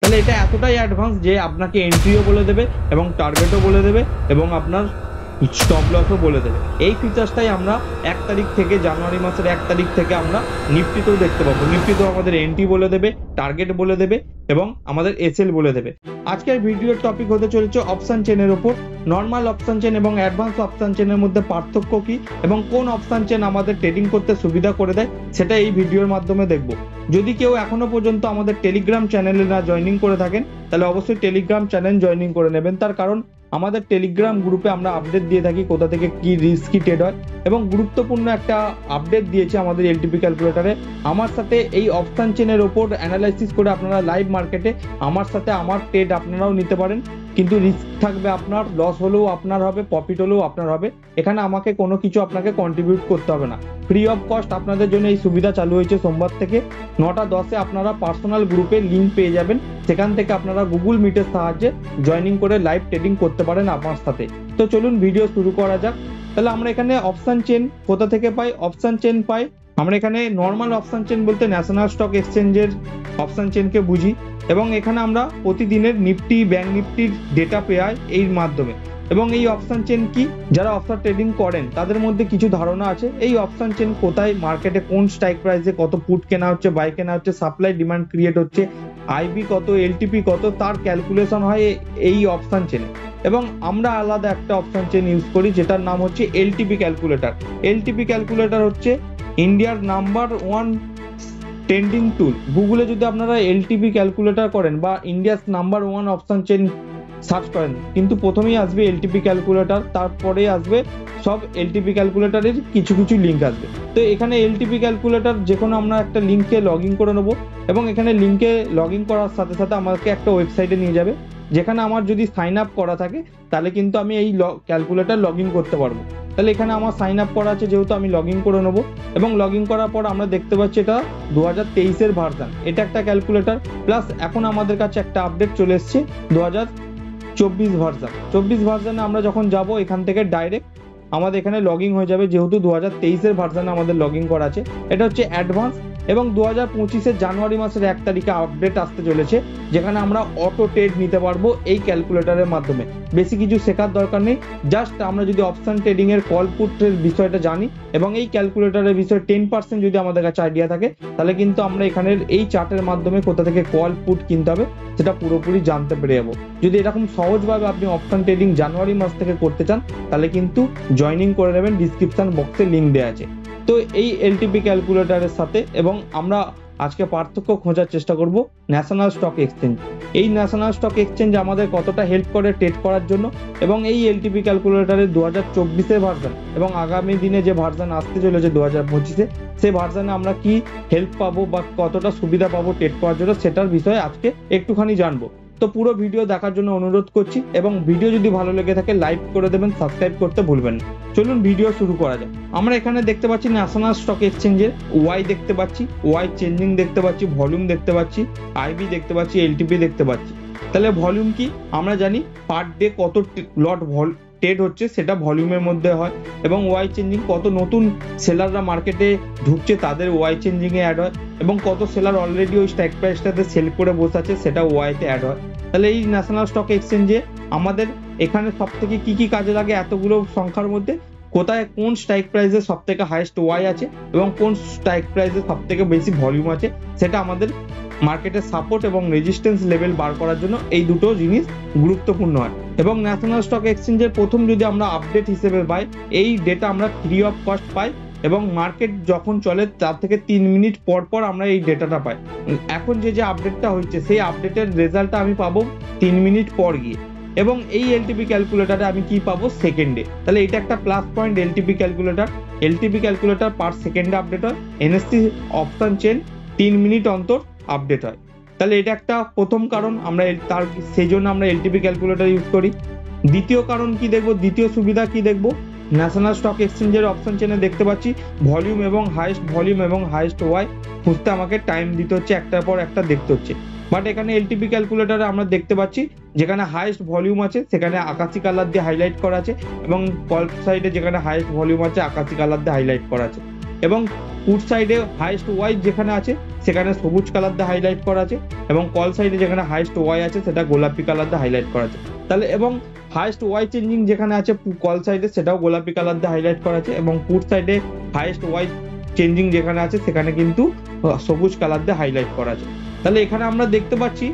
তাহলে এটা এতটাই অ্যাডভান্স যে আপনাকে এন্ট্রিও বলে দেবে এবং টার্গেটও বলে দেবে এবং আপনার স্টপ লসও বলে দেবে। এই ফিচার্সটাই আমরা 1 তারিখ থেকে, জানুয়ারি মাসের 1 তারিখ থেকে আমরা নিফটিতেও দেখতে পাবো। নিফটিতেও আমাদের এন্ট্রি বলে দেবে, টার্গেট বলে দেবে এবং আমাদের এসএল বলে দেবে। আজকের ভিডিওর টপিক হতে চলেছে অপশন চেনের উপর। নর্মাল অপশন চেন এবং অ্যাডভান্স অপশন চেনের মধ্যে পার্থক্য কি এবং কোন অপশন চেন আমাদের ট্রেডিং করতে সুবিধা করে দেয় সেটা এই ভিডিওর মাধ্যমে দেখব। যদি কেউ এখনো পর্যন্ত আমাদের টেলিগ্রাম চ্যানেলে না জয়েনিং করে থাকেন তাহলে অবশ্যই টেলিগ্রাম চ্যানেল জয়েনিং করে নেবেন। তার কারণ আমাদের টেলিগ্রাম গ্রুপে আমরা আপডেট দিয়ে থাকি কোথা থেকে কি রিস্কি ট্রেড হয় এবং গুরুত্বপূর্ণ একটা আপডেট দিয়েছে আমাদের এলটিপি ক্যালকুলেটরে। আমার সাথে এই অপশন চেনের ওপর অ্যানালাইসিস করে আপনারা লাইভ মার্কেটে আমার সাথে আমার ট্রেড আপনারাও নিতে পারেন, কিন্তু রিস্ক থাকবে আপনার, লস হলেও আপনার হবে, প্রফিট হলেও আপনার হবে। এখানে আমাকে কোনো কিছু আপনাকে কন্ট্রিবিউট করতে হবে না, ফ্রি অফ কস্ট আপনাদের জন্য এই সুবিধা চালু হয়েছে সোমবার থেকে 9টা 10-এ। আপনারা পার্সোনাল গ্রুপে লিঙ্ক পেয়ে যাবেন, সেখান থেকে আপনারা গুগল মিটের সাহায্যে জয়েনিং করে লাইভ ট্রেডিং করতে পারেন আমার সাথে। তো চলুন ভিডিও শুরু করা যাক। তাহলে আমরা এখানে অপশন চেন কোথা থেকে পাই? অপশন চেন পাই আমরা এখানে নর্মাল অপশন চেন বলতে ন্যাশনাল স্টক এক্সচেঞ্জের অপশন চেনকে বুঝি এবং এখানে আমরা প্রতিদিনের নিফটি, ব্যাংক নিফটির ডেটা পাই এই মাধ্যমে। এবং এই অপশন চেন কি, যারা অপশন ট্রেডিং করেন তাদের মধ্যে কিছু ধারণা আছে এই অপশন চেন কোথায় মার্কেটে কোন স্ট্রাইক প্রাইসে কত পুট কেনা হচ্ছে, বাই কেনা হচ্ছে, সাপ্লাই ডিমান্ড ক্রিয়েট হচ্ছে, আইবি কত, এলটিপি কত, তার ক্যালকুলেশন হয় এই অপশন চেনে। এবং আমরা আলাদা একটা অপশন চেন ইউজ করি যেটার নাম হচ্ছে এলটিপি ক্যালকুলেটর। এলটিপি ক্যালকুলেটর হচ্ছে ইন্ডিয়ার নাম্বার 1 ট্রেন্ডিং টুল। গুগলে যদি আপনারা এলটিপি ক্যালকুলেটর করেন বা India's number 1 option chain search করেন, কিন্তু প্রথমেই আসবে এলটিপি ক্যালকুলেটর, তারপরে আসবে সব এলটিপি ক্যালকুলেটরের কিছু কিছু লিঙ্ক আসবে। তো এখানে এলটিপি ক্যালকুলেটর যে কোনো আমরা একটা লিঙ্কে লগ ইন করে নেবো এবং এখানে লিঙ্কে লগ ইন করার সাথে সাথে আমাকে একটা ওয়েবসাইটে নিয়ে যাবে, যেখানে আমার যদি সাইন আপ করা থাকে তাহলে কিন্তু আমি এই ক্যালকুলেটর লগ ইন করতে পারবো। তাহলে এখানে আমার সাইন আপ করা আছে যেহেতু আমি লগ ইন করে নেবো এবং লগ ইন করার পর আমরা দেখতে পাচ্ছি এটা 2023-এর ভার্সন। এটা একটা ক্যালকুলেটর প্লাস এখন আমাদের কাছে একটা আপডেট চলে এসছে 2024 ভার্সন। 24 ভার্সনে আমরা যখন যাব এখান থেকে ডাইরেক্ট আমাদের এখানে লগ ইন হয়ে যাবে, যেহেতু 2023-এর ভার্সনে আমাদের লগ ইন করা আছে। এটা হচ্ছে অ্যাডভান্স এবং 2025-এর জানুয়ারি মাসের 1 তারিখে আপডেট আসতে চলেছে, যেখানে আমরা অটো ট্রেড নিতে পারবো এই ক্যালকুলেটরের মাধ্যমে। বেশি কিছু শেখার দরকার নেই, জাস্ট আমরা যদি অপশন ট্রেডিং এর কল পুটের বিষয়টা জানি এবং এই ক্যালকুলেটরের বিষয়ে 10% যদি আমাদের কাছে আইডিয়া থাকে তাহলে কিন্তু আমরা এখানের এই চার্টের মাধ্যমে কোথা থেকে কল পুট কিনতে হবে সেটা পুরোপুরি জানতে পেরে যাবো। যদি এরকম সহজভাবে আপনি অপশন ট্রেডিং জানুয়ারি মাস থেকে করতে চান তাহলে কিন্তু জয়েনিং করে নেবেন, ডিসক্রিপশন বক্সে লিঙ্ক দেওয়া আছে। তো এই এলটিপি ক্যালকুলেটরের সাথে এবং আমরা আজকে পার্থক্য খোঁজার চেষ্টা করব ন্যাশনাল স্টক এক্সচেঞ্জ। এই ন্যাশনাল স্টক এক্সচেঞ্জ আমাদের কতটা হেল্প করে ট্রেড করার জন্য এবং এই এলটিপি ক্যালকুলেটরের 2024-এর ভার্সন এবং আগামী দিনে যে ভার্সন আসতে চলেছে 2025-এ, সেই ভার্সনে আমরা কি হেল্প পাবো বা কতটা সুবিধা পাবো ট্রেড করার জন্য সেটার বিষয়ে আজকে একটুখানি জানবো। তো পুরো ভিডিও দেখার জন্য অনুরোধ করছি এবং ভিডিও যদি ভালো লেগে থাকে লাইক করে দেবেন, সাবস্ক্রাইব করতে ভুলবেন না। চলুন ভিডিও শুরু করা যাক। আমরা এখানে দেখতে পাচ্ছি ন্যাশনাল স্টক এক্সচেঞ্জের ওয়াই দেখতে পাচ্ছি, ওয়াই চেঞ্জিং দেখতে পাচ্ছি, ভলিউম দেখতে পাচ্ছি, আইবি দেখতে পাচ্ছি, এলটিপি দেখতে পাচ্ছি। তাহলে ভলিউম কি আমরা জানি, পার ডে কত লট ট্রেড হচ্ছে সেটা ভলিউমের মধ্যে হয় এবং ওয়াই চেঞ্জিং কত নতুন সেলাররা মার্কেটে ঢুকছে তাদের ওয়াই চেঞ্জিং এ অ্যাড হয় এবং কত সেলার অলরেডি ওই স্ট্রাইক প্রাইসটাতে সেল করে বসে আছে সেটা ওয়াইতে অ্যাড হয়। তাহলে এই ন্যাশনাল স্টক এক্সচেঞ্জে আমাদের এখানে সব থেকে কি কি কাজে লাগে এতগুলো সংখ্যার মধ্যে, কোথায় কোন স্ট্রাইক প্রাইসে সব থেকে হাইয়েস্ট ওয়াই আছে এবং কোন স্ট্রাইক প্রাইসে সব থেকে বেশি ভলিউম আছে সেটা আমাদের মার্কেটের সাপোর্ট এবং রেজিস্ট্যান্স লেভেল বার করার জন্য এই দুটো জিনিস গুরুত্বপূর্ণ হয়। এবং ন্যাশনাল স্টক এক্সচেঞ্জের প্রথম যদি আমরা আপডেট হিসেবে পাই, এই ডেটা আমরা ফ্রি অফ কস্ট পাই এবং মার্কেট যখন চলে তার থেকে 3 মিনিট পর পর আমরা এই ডেটাটা পাই। এখন যে আপডেটটা হচ্ছে সেই আপডেটের রেজাল্টটা আমি পাবো 3 মিনিট পর গিয়ে এবং এই এলটিপি ক্যালকুলেটরে আমি কি পাবো সেকেন্ডে। তাহলে এটা একটা plus point LTP calculator. LTP calculator per সেকেন্ডে আপডেট হয়, এনএসসি অপশন চেন 3 মিনিট অন্তর আপডেট হয়। তাহলে এটা একটা প্রথম কারণ, আমরা তার সেই জন্য আমরা এলটিপি ক্যালকুলেটর ইউজ করি। দ্বিতীয় কারণ কি দেখবো, দ্বিতীয় সুবিধা কি দেখবো, ন্যাশনাল স্টক এক্সচেঞ্জের অপশন চেনে দেখতে পাচ্ছি ভলিউম এবং হাইয়েস্ট ওয়াই খুঁজতে আমাকে টাইম দিতে হচ্ছে, একটার পর একটা দেখতে হচ্ছে। বাট এখানে এলটিপি ক্যালকুলেটরে আমরা দেখতে পাচ্ছি যেখানে হাইয়েস্ট ভলিউম আছে সেখানে আকাশি কালার দিয়ে হাইলাইট করা আছে এবং কল সাইডে যেখানে হাইয়েস্ট ভলিউম আছে আকাশি কালার দিয়ে হাইলাইট করা আছে। এবং পুট সাইডে হাইয়েস্ট ওয়াই যেখানে আছে সেখানে সবুজ কালার দিয়ে হাইলাইট করা আছে, এবং কল সাইডে যেখানে হাইয়েস্ট ওয়াই আছে সেটা গোলাপি কালার দিয়ে হাইলাইট করা আছে। তাহলে এবং হাইয়েস্ট ওয়াই চেঞ্জিং যেখানে আছে কল সাইডে সেটাও গোলাপি কালার দিয়ে হাইলাইট করা আছে, এবং পুট সাইডে হাইয়েস্ট ওয়াই চেঞ্জিং যেখানে আছে সেখানে কিন্তু সবুজ কালার দিয়ে হাইলাইট করা আছে। তাহলে এখানে আমরা দেখতে পাচ্ছি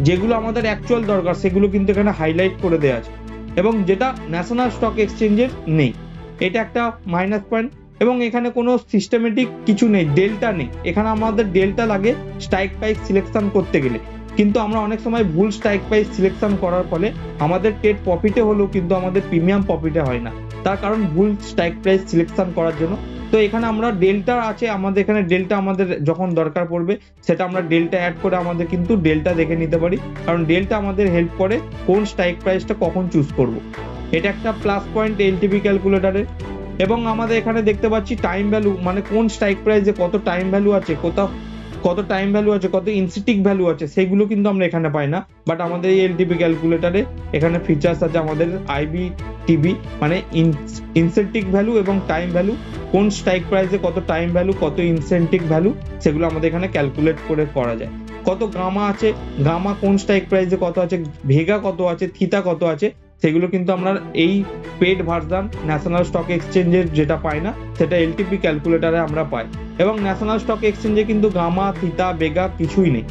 যেগুলো আমাদের অ্যাকচুয়াল দরকার সেগুলো কিন্তু এখানে হাইলাইট করে দেওয়া আছে, এবং যেটা ন্যাশনাল স্টক এক্সচেঞ্জের নেই, এটা একটা মাইনাস পয়েন্ট। এবং এখানে কোনো সিস্টেমেটিক কিছু নেই, ডেল্টা নেই। এখানে আমাদের ডেল্টা লাগে স্ট্রাইক প্রাইস সিলেকশন করতে গেলে, কিন্তু আমরা অনেক সময় ভুল স্ট্রাইক প্রাইস সিলেকশন করার ফলে আমাদের ট্রেড প্রফিটে হলেও কিন্তু আমাদের প্রিমিয়াম প্রফিটে হয় না, তার কারণ ভুল স্ট্রাইক প্রাইস সিলেকশন করার জন্য। তো এখানে আমরা ডেল্টা আছে, আমাদের এখানে ডেল্টা আমাদের যখন দরকার পড়বে সেটা আমরা ডেল্টা অ্যাড করে আমাদের কিন্তু ডেল্টা দেখে নিতে পারি, কারণ ডেল্টা আমাদের হেল্প করে কোন স্ট্রাইক প্রাইসটা কখন চুজ করব। এটা একটা প্লাস পয়েন্ট এলটিপি ক্যালকুলেটরের। এবং আমাদের এখানে দেখতে পাচ্ছি টাইম ভ্যালু, মানে কোন স্ট্রাইক প্রাইসে কত টাইম ভ্যালু আছে, কত টাইম ভ্যালু আছে, কত ইনসেন্টিভ ভ্যালু আছে, সেগুলো কিন্তু আমরা এখানে পাই না। বাট আমাদের এই এলটিপি ক্যালকুলেটরে এখানে ফিচার্স আছে আমাদের আইবিটিভি, মানে ইনসেন্টিভ ভ্যালু এবং টাইম ভ্যালু, কোন স্ট্রাইক প্রাইসে কত টাইম ভ্যালু, কত ইনসেন্টিভ ভ্যালু, সেগুলো আমাদের এখানে ক্যালকুলেট করে করা যায়। কত গামা আছে, গামা কোন স্ট্রাইক প্রাইসে কত আছে, ভেগা কত আছে, থিতা কত আছে, সেগুলো কিন্তু আমরা এই পেড ভার্সন ন্যাশনাল স্টক এক্সচেঞ্জের যেটা পাই না সেটা এলটিপি ক্যালকুলেটরে আমরা পাই। এবং ন্যাশনাল স্টক এক্সচেঞ্জে কিন্তু গামা, থিতা, বেগা কিছুই নেই।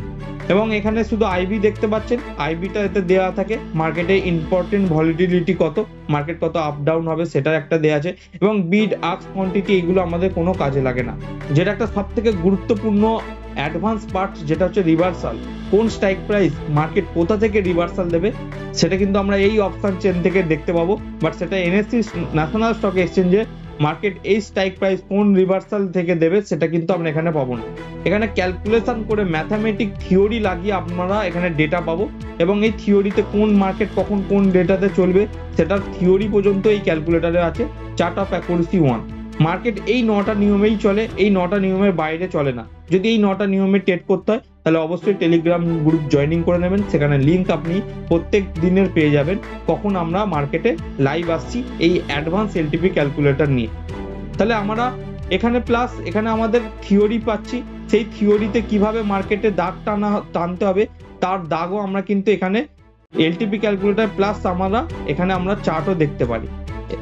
এবং এখানে শুধু আইবি দেখতে পাচ্ছেন, আইবিটা এতে দেওয়া থাকে, মার্কেটে ইম্পর্টেন্ট ভলিটিলিটি কত, মার্কেট কত আপ ডাউন হবে সেটার একটা দেওয়া আছে। এবং বিড, আস্ক, কোয়ান্টিটি এগুলো আমাদের কোনো কাজে লাগে না। যেটা একটা সব থেকে গুরুত্বপূর্ণ অ্যাডভান্স পার্ট, যেটা হচ্ছে রিভার্সাল, কোন স্ট্রাইক প্রাইস মার্কেট কোথা থেকে রিভার্সাল দেবে সেটা কিন্তু আমরা এই অপশন চেন থেকে দেখতে পাবো। বাট সেটা এনএসসি ন্যাশনাল স্টক এক্সচেঞ্জে মার্কেট এই স্ট্রাইক প্রাইস কোন রিভার্সাল থেকে দেবে সেটা কিন্তু আমরা এখানে পাবো না। এখানে ক্যালকুলেশন করে ম্যাথামেটিক থিওরি লাগিয়ে আপনারা এখানে ডেটা পাবো, এবং এই থিওরিতে কোন মার্কেট কখন কোন ডেটাতে চলবে সেটার থিওরি পর্যন্ত এই ক্যালকুলেটরে আছে। চার্ট অফ অ্যাকুরেসি 1, মার্কেট এই 9টা নিয়মেই চলে, এই 9টা নিয়মের বাইরে চলে না। যদি এই 9টা নিয়মে ট্রেড করতে হয় তাহলে অবশ্যই টেলিগ্রাম গ্রুপ জয়েনিং করে নেবেন, সেখানে লিঙ্ক আপনি প্রত্যেক দিনের পেয়ে যাবেন কখন আমরা মার্কেটে লাইভ আসছি এই অ্যাডভান্স এলটিপি ক্যালকুলেটর নিয়ে। তাহলে আমরা এখানে প্লাস এখানে আমাদের থিওরি পাচ্ছি, সেই থিওরিতে কিভাবে মার্কেটে দাগ টানতে হবে তার দাগও আমরা কিন্তু এখানে এলটিপি ক্যালকুলেটর প্লাস আমরা এখানে আমরা চার্টও দেখতে পারি।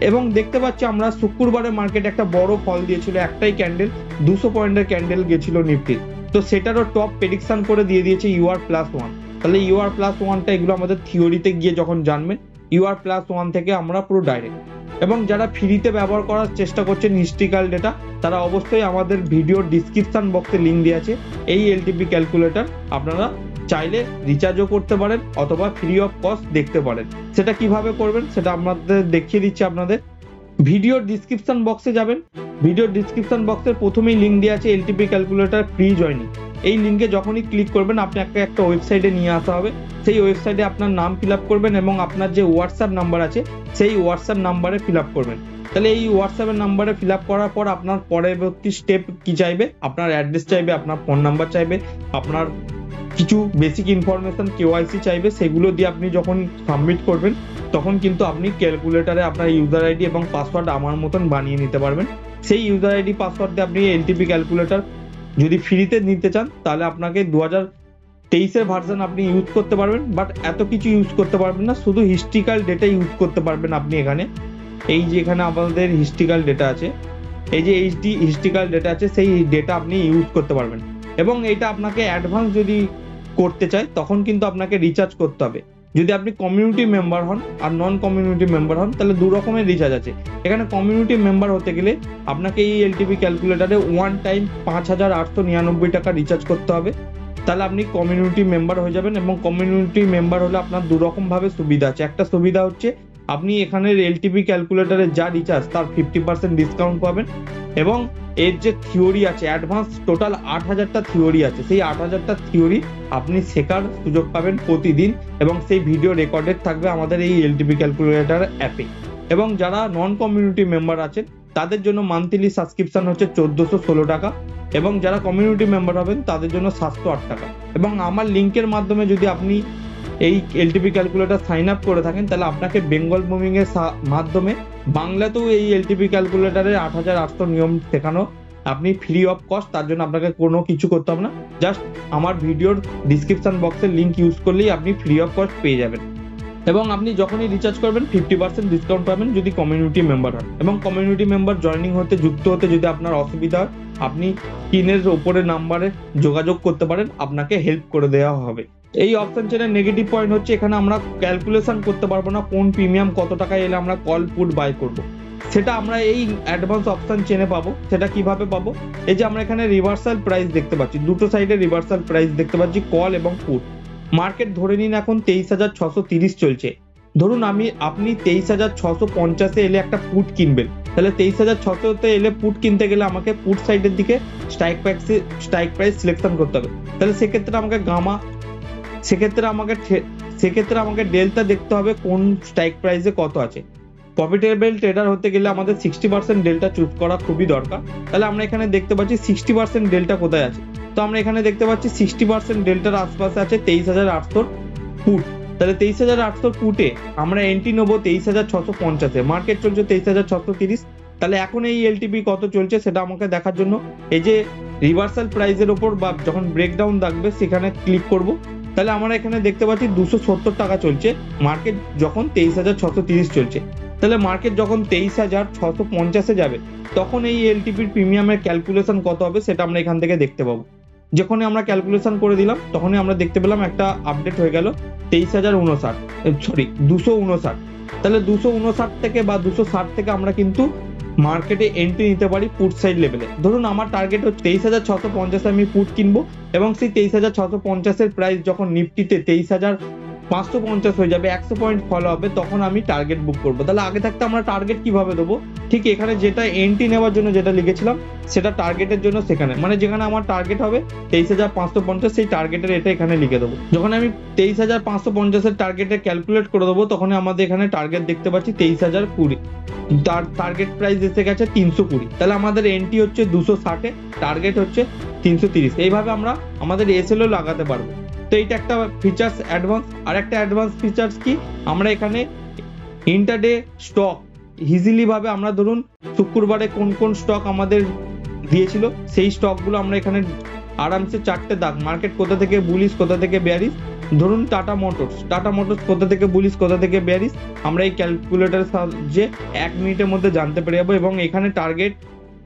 এবং দেখতে পাচ্ছি আমরা শুক্রবারে মার্কেট একটা বড় ফল দিয়েছিল, একটাই ক্যান্ডেল 200 পয়েন্টের ক্যান্ডেল গেছিল নিফটির, তো সেটারও টপ প্রেডিকশন করে দিয়ে দিয়েছে UR+1। তাহলে UR+1টা এগুলো আমাদের থিওরিতে গিয়ে যখন জানবেন UR+1 থেকে আমরা পুরো ডাইরেক্ট। এবং যারা ফ্রিতে ব্যবহার করার চেষ্টা করছেন হিস্ট্রিক্যাল ডেটা, তারা অবশ্যই আমাদের ভিডিওর ডিসক্রিপশন বক্সে লিঙ্ক দেওয়া আছে, এই এলটিপি ক্যালকুলেটর আপনারা চাইলে রিচার্জও করতে পারেন অথবা ফ্রি অফ কস্ট দেখতে পারেন। সেটা কিভাবে করবেন সেটা আমাদের দেখিয়ে দিচ্ছি আপনাদের। ভিডিওর ডিসক্রিপশন বক্সে যাবেন, ভিডিওর ডিসক্রিপশন বক্সের প্রথমেই লিঙ্ক দেওয়া আছে এলটিপি ক্যালকুলেটর ফ্রি জয়নিং। এই লিঙ্কে যখনই ক্লিক করবেন আপনাকে একটা ওয়েবসাইটে নিয়ে আসা হবে, সেই ওয়েবসাইটে আপনার নাম ফিল আপ করবেন এবং আপনার যে হোয়াটসঅ্যাপ নাম্বার আছে সেই হোয়াটসঅ্যাপ নাম্বারে ফিল আপ করবেন। তাহলে এই হোয়াটসঅ্যাপের নাম্বারে ফিল আপ করার পর আপনার পরবর্তী স্টেপ কি চাইবে, আপনার অ্যাড্রেস চাইবে, আপনার ফোন নাম্বার চাইবে, আপনার কিছু বেসিক ইনফরমেশন কেওয়াইসি চাইবে, সেগুলো দিয়ে আপনি যখন সাবমিট করবেন তখন কিন্তু আপনি ক্যালকুলেটরে আপনার ইউজার আইডি এবং পাসওয়ার্ড আমার মতন বানিয়ে নিতে পারবেন। সেই ইউজার আইডি পাসওয়ার্ড দিয়ে আপনি এলটিপি ক্যালকুলেটর যদি ফ্রিতে নিতে চান তাহলে আপনাকে 2023-এর ভার্সন আপনি ইউজ করতে পারবেন, বাট এত কিছু ইউজ করতে পারবেন না, শুধু হিস্ট্রিক্যাল ডেটা ইউজ করতে পারবেন আপনি। এখানে এই যে এখানে আমাদের হিস্ট্রিক্যাল ডেটা আছে, এই যে হিস্ট্রিক্যাল ডেটা আছে সেই ডেটা আপনি ইউজ করতে পারবেন। এবং এটা আপনাকে অ্যাডভান্স যদি করতে চাই তখন কিন্তু আপনাকে রিচার্জ করতে হবে। যদি আপনি কমিউনিটি মেম্বার হন আর নন কমিউনিটি মেম্বার হন তাহলে দু রকমের রিচার্জ আছে। এখানে কমিউনিটি মেম্বার হতে গেলে আপনাকে এই এলটিপি ক্যালকুলেটরে ওয়ান টাইম 5899 টাকা রিচার্জ করতে হবে, তাহলে আপনি কমিউনিটি মেম্বার হয়ে যাবেন। এবং কমিউনিটি মেম্বার হলে আপনার দু রকম ভাবে সুবিধা আছে। একটা সুবিধা হচ্ছে আপনি এখানে এলটিপি ক্যালকুলেটরে যা রিচার্জ তার 50% ডিসকাউন্ট পাবেন, এবং এর যে থিওরি আছে অ্যাডভান্স টোটাল 8000টা থিওরি আছে, সেই 8000টা থিওরি আপনি শেখার সুযোগ পাবেন প্রতিদিন, এবং সেই ভিডিও রেকর্ডেড থাকবে আমাদের এই এলটিপি ক্যালকুলেটর অ্যাপে। এবং যারা নন কমিউনিটি মেম্বার আছেন তাদের জন্য মান্থলি সাবস্ক্রিপশন হচ্ছে 1416 টাকা, এবং যারা কমিউনিটি মেম্বার হবেন তাদের জন্য 708 টাকা। এবং আমার লিঙ্কের মাধ্যমে যদি আপনি এই এলটিপি ক্যালকুলেটর সাইন আপ করে থাকেন তাহলে আপনাকে বেঙ্গল বুমিং এর মাধ্যমে বাংলাতেও এই এলটিপি ক্যালকুলেটরের 8800 নিয়ম শেখানো আপনি ফ্রি অফ কস্ট, তার জন্য আপনাকে কোনো কিছু করতে হবে না, জাস্ট আমার ভিডিওর ডিসক্রিপশন বক্সের লিঙ্ক ইউজ করলেই আপনি ফ্রি অফ কস্ট পেয়ে যাবেন। এবং আপনি যখনই রিচার্জ করবেন 50% ডিসকাউন্ট পাবেন যদি কমিউনিটি মেম্বার হন। এবং কমিউনিটি মেম্বার জয়েনিং হতে যুক্ত হতে যদি আপনার অসুবিধা হয়, আপনি স্ক্রিনের ওপরের নাম্বারে যোগাযোগ করতে পারেন, আপনাকে হেল্প করে দেওয়া হবে। এই অপশন চেনের নেগেটিভ পয়েন্ট হচ্ছে এখানে আমরা ক্যালকুলেশন করতে পারবো না কোন প্রিমিয়াম কত টাকায় এলে আমরা কল পুট বাই করব। সেটা আমরা এই অ্যাডভান্স অপশন চেনে পাবো। সেটা কিভাবে পাবো? এই যে আমরা এখানে রিভার্সাল প্রাইস দেখতে পাচ্ছি, দুটো সাইডে রিভার্সাল প্রাইস দেখতে পাচ্ছি, কল এবং পুট। মার্কেট ধরে নিন এখন 23,630 চলছে। ধরুন আপনি 23,650 এলে একটা পুট কিনবেন, তাহলে 23,600 এলে পুট কিনতে গেলে আমাকে পুট সাইডের দিকে স্ট্রাইক প্রাইস সিলেকশন করতে হবে। তাহলে সেক্ষেত্রে আমাকে ডেল্টা দেখতে হবে কোন স্ট্রাইক প্রাইসে কত আছে। প্রফিটেবল ট্রেডার হতে গেলে আমাদের 60% ডেল্টা চুজ করা খুবই দরকার। তাহলে আমরা এখানে দেখতে পাচ্ছি 60% ডেল্টা কোথায় আছে। তো আমরা এখানে দেখতে পাচ্ছি 60% ডেল্টার আশপাশে আছে 23,800 পুট। তাহলে 23,800 পুটে আমরা এন্ট্রি নেবো 23,650-এ, মার্কেট চলছে 23,630। তাহলে এখন এই এলটিপি কত চলছে সেটা আমাকে দেখার জন্য এই যে রিভার্সাল প্রাইসের ওপর বা যখন ব্রেকডাউন থাকবে সেখানে ক্লিক করব। তাহলে আমরা এখানে দেখতে পাচ্ছি 270 টাকা চলছে, মার্কেট যখন 23,630 চলছে। তাহলে মার্কেট যখন 23,650-এ যাবে তখন এই এলটিপির প্রিমিয়ামের ক্যালকুলেশন কত হবে সেটা আমরা এখান থেকে দেখতে পাবো। যখনই আমরা ক্যালকুলেশন করে দিলাম তখনই আমরা দেখতে পেলাম একটা আপডেট হয়ে গেল 259। তাহলে 259 থেকে বা 260 থেকে আমরা কিন্তু মার্কেটে এন্ট্রি নিতে পারি পুট সাইড লেভেলে। ধরুন আমার টার্গেট হচ্ছে 23,650 আমি পুট কিনবো, এবং সেই 23,650-এর প্রাইস যখন নিফটিতে 23,550 হয়ে যাবে, 100 পয়েন্ট ফলো হবে, তখন আমি টার্গেট বুক করবো। তাহলে আগে থাকতে আমরা টার্গেট কিভাবে দেবো? ঠিক এখানে যেটা এন্ট্রি নেওয়ার জন্য যেটা লিখেছিলাম সেটা টার্গেটের জন্য সেখানে, মানে যেখানে আমার টার্গেট হবে 23,550, সেই টার্গেটের এটা এখানে লিখে দেবো। যখন আমি 23,550-এর টার্গেটে ক্যালকুলেট করে দেবো তখন আমাদের এখানে টার্গেট দেখতে পাচ্ছি 23,020, তার টার্গেট প্রাইস এসে গেছে 320। তাহলে আমাদের এন্ট্রি হচ্ছে 260-এ, টার্গেট হচ্ছে 330। এইভাবে আমরা আমাদের এসএলও লাগাতে পারবো। তো এইটা একটা ফিচার্স অ্যাডভান্স। আর একটা অ্যাডভান্স ফিচার্স কি, আমরা এখানে ইন্টারডে স্টক ইজিলি ভাবে আমরা ধরুন শুক্রবারে কোন কোন স্টক আমাদের দিয়েছিল সেই স্টকগুলো আমরা এখানে আরামসে চারটে দাগ, মার্কেট কোথা থেকে বুলিশ কোথা থেকে বেয়ারিশ, ধরুন টাটা মোটরস কোথা থেকে বুলিশ কোথা থেকে বেয়ারিশ, আমরা এই ক্যালকুলেটরের সাহায্যে 1 মিনিটের মধ্যে জানতে পেরে যাবো। এবং এখানে টার্গেট,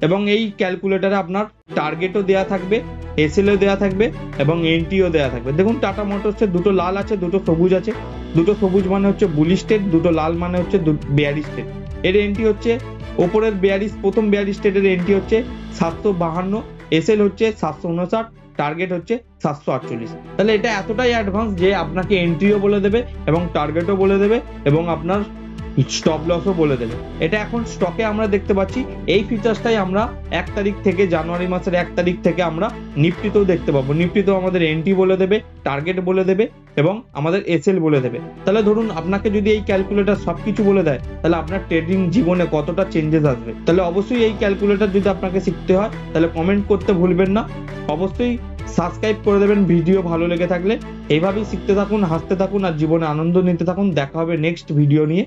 এবং এই ক্যালকুলেটরে আপনার টার্গেটও দেওয়া থাকবে, এসএলও দেওয়া থাকবে এবং এন্ট্রিও দেওয়া থাকবে। দেখুন টাটা মোটরসের দুটো লাল আছে, দুটো সবুজ আছে। দুটো সবুজ মানে হচ্ছে বুলিশ ট্রেড, দুটো লাল মানে হচ্ছে বেয়ারিশ ট্রেড। এর এন্ট্রি হচ্ছে ওপরের প্রথম বেয়ারিশ ট্রেডের এন্ট্রি হচ্ছে 752, এসএল হচ্ছে 759, টার্গেট হচ্ছে 748। তাহলে এটা এতটাই অ্যাডভান্স যে আপনাকে এন্ট্রিও বলে দেবে এবং টার্গেটও বলে দেবে এবং আপনার স্টপ লসও বলে দেবে। এটা এখন স্টকে আমরা দেখতে পাচ্ছি। এই ফিচার্সটাই আমরা 1 তারিখ থেকে, জানুয়ারি মাসের 1 তারিখ থেকে আমরা নিফটিতেও দেখতে পাবো। নিফটিতেও আমাদের এন্ট্রি বলে দেবে, টার্গেট বলে দেবে এবং আমাদের এসএল বলে দেবে। তাহলে ধরুন আপনাকে যদি এই ক্যালকুলেটর সবকিছু বলে দেয় তাহলে আপনার ট্রেডিং জীবনে কতটা চেঞ্জেস আসবে। তাহলে অবশ্যই এই ক্যালকুলেটর যদি আপনাকে শিখতে হয় তাহলে কমেন্ট করতে ভুলবেন না। অবশ্যই সাবস্ক্রাইব করে দেবেন ভিডিও ভালো লেগে থাকলে। এইভাবেই শিখতে থাকুন, হাসতে থাকুন আর জীবনে আনন্দ নিতে থাকুন। দেখা হবে নেক্সট ভিডিও নিয়ে।